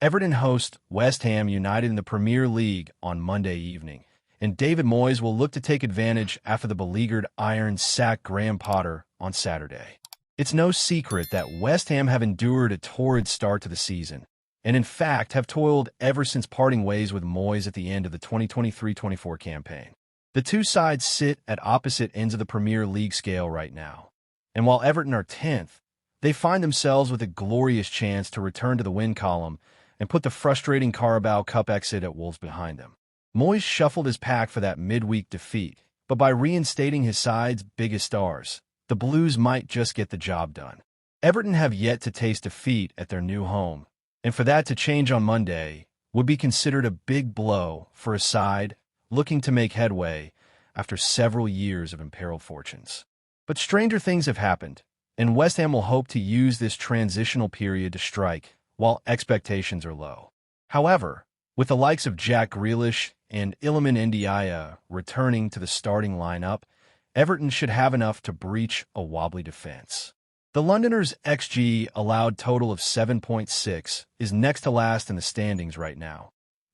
Everton host West Ham United in the Premier League on Monday evening, and David Moyes will look to take advantage after the beleaguered Irons sacked Graham Potter on Saturday. It's no secret that West Ham have endured a torrid start to the season, and in fact have toiled ever since parting ways with Moyes at the end of the 2023-24 campaign. The two sides sit at opposite ends of the Premier League scale right now, and while Everton are 10th, they find themselves with a glorious chance to return to the win column and put the frustrating Carabao Cup exit at Wolves behind them. Moyes shuffled his pack for that midweek defeat, but by reinstating his side's biggest stars, the Blues might just get the job done. Everton have yet to taste defeat at their new home, and for that to change on Monday would be considered a big blow for a side looking to make headway after several years of imperiled fortunes. But stranger things have happened, and West Ham will hope to use this transitional period to strike while expectations are low. However, with the likes of Jack Grealish and Iliman Ndiaye returning to the starting lineup, Everton should have enough to breach a wobbly defense. The Londoners' XG allowed total of 7.6 is next to last in the standings right now,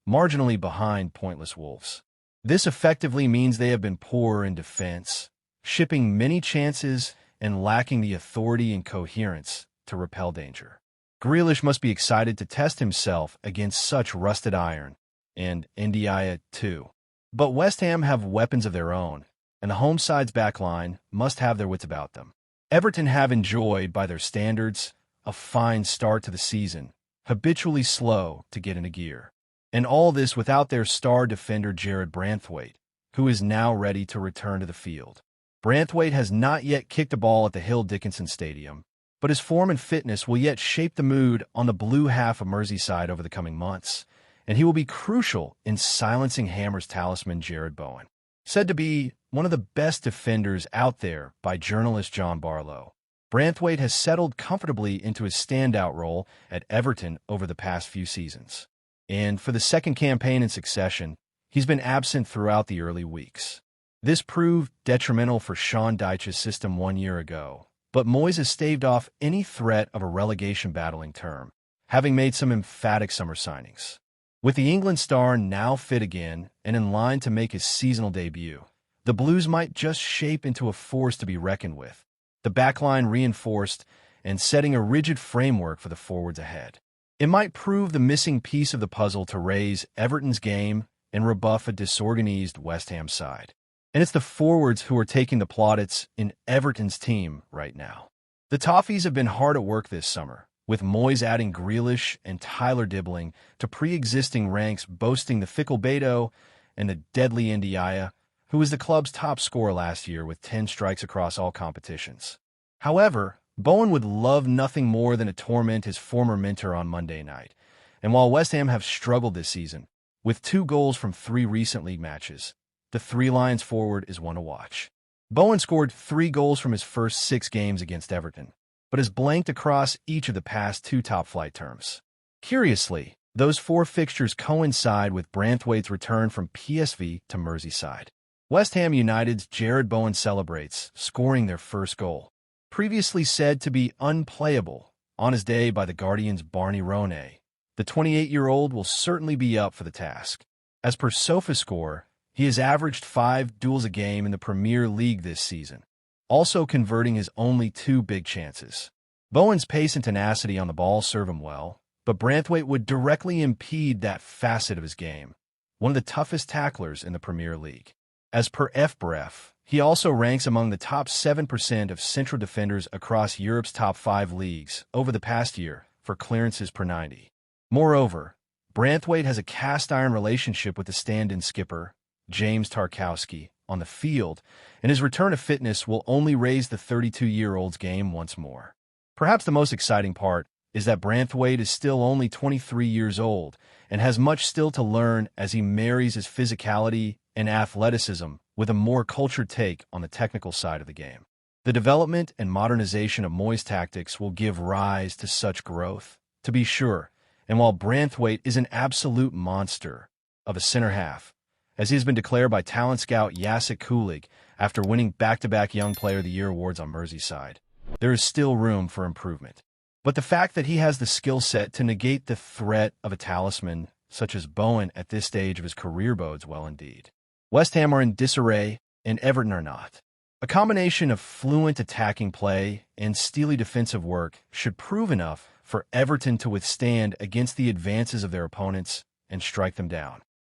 marginally behind pointless Wolves. This effectively means they have been poor in defense, shipping many chances and lacking the authority and coherence to repel danger. Grealish must be excited to test himself against such rusted iron, and Ndiaye too. But West Ham have weapons of their own, and the home side's backline must have their wits about them. Everton have enjoyed, by their standards, a fine start to the season, habitually slow to get into gear. And all this without their star defender Jared Branthwaite, who is now ready to return to the field. Branthwaite has not yet kicked a ball at the Hill Dickinson Stadium, but his form and fitness will yet shape the mood on the blue half of Merseyside over the coming months, and he will be crucial in silencing Hammers talisman Jared Bowen. Said to be one of the best defenders out there by journalist John Barlow, Branthwaite has settled comfortably into his standout role at Everton over the past few seasons. And for the second campaign in succession, he's been absent throughout the early weeks. This proved detrimental for Sean Dyche's system 1 year ago, but Moyes has staved off any threat of a relegation battling term, having made some emphatic summer signings. With the England star now fit again and in line to make his seasonal debut, the Blues might just shape into a force to be reckoned with, the backline reinforced and setting a rigid framework for the forwards ahead. It might prove the missing piece of the puzzle to raise Everton's game and rebuff a disorganized West Ham side. And it's the forwards who are taking the plaudits in Everton's team right now. The Toffees have been hard at work this summer, with Moyes adding Grealish and Tyler Dibbling to pre-existing ranks boasting the fickle Beto and the deadly Ndiaye, who was the club's top scorer last year with 10 strikes across all competitions. However, Bowen would love nothing more than to torment his former mentor on Monday night, and while West Ham have struggled this season, with 2 goals from 3 recent league matches, the Three Lions forward is one to watch. Bowen scored 3 goals from his first 6 games against Everton, but has blanked across each of the past 2 top-flight terms. Curiously, those 4 fixtures coincide with Branthwaite's return from PSV to Merseyside. West Ham United's Jared Bowen celebrates, scoring their first goal. Previously said to be unplayable on his day by the Guardian's Barney Ronay, the 28-year-old will certainly be up for the task. As per SofaScore, he has averaged 5 duels a game in the Premier League this season, also converting his only 2 big chances. Bowen's pace and tenacity on the ball serve him well, but Branthwaite would directly impede that facet of his game, one of the toughest tacklers in the Premier League. As per FBref, he also ranks among the top 7% of central defenders across Europe's top 5 leagues over the past year for clearances per 90. Moreover, Branthwaite has a cast-iron relationship with the stand-in skipper, James Tarkowski, on the field, and his return to fitness will only raise the 32-year-old's game once more. Perhaps the most exciting part is that Branthwaite is still only 23 years old and has much still to learn as he marries his physicality and athleticism with a more cultured take on the technical side of the game. The development and modernization of Moyes' tactics will give rise to such growth, to be sure, and while Branthwaite is an absolute monster of a center half, as he has been declared by talent scout Jacek Kulig after winning back-to-back Young Player of the Year awards on Merseyside, there is still room for improvement. But the fact that he has the skill set to negate the threat of a talisman such as Bowen at this stage of his career bodes well indeed. West Ham are in disarray, and Everton are not. A combination of fluent attacking play and steely defensive work should prove enough for Everton to withstand against the advances of their opponents and strike them down.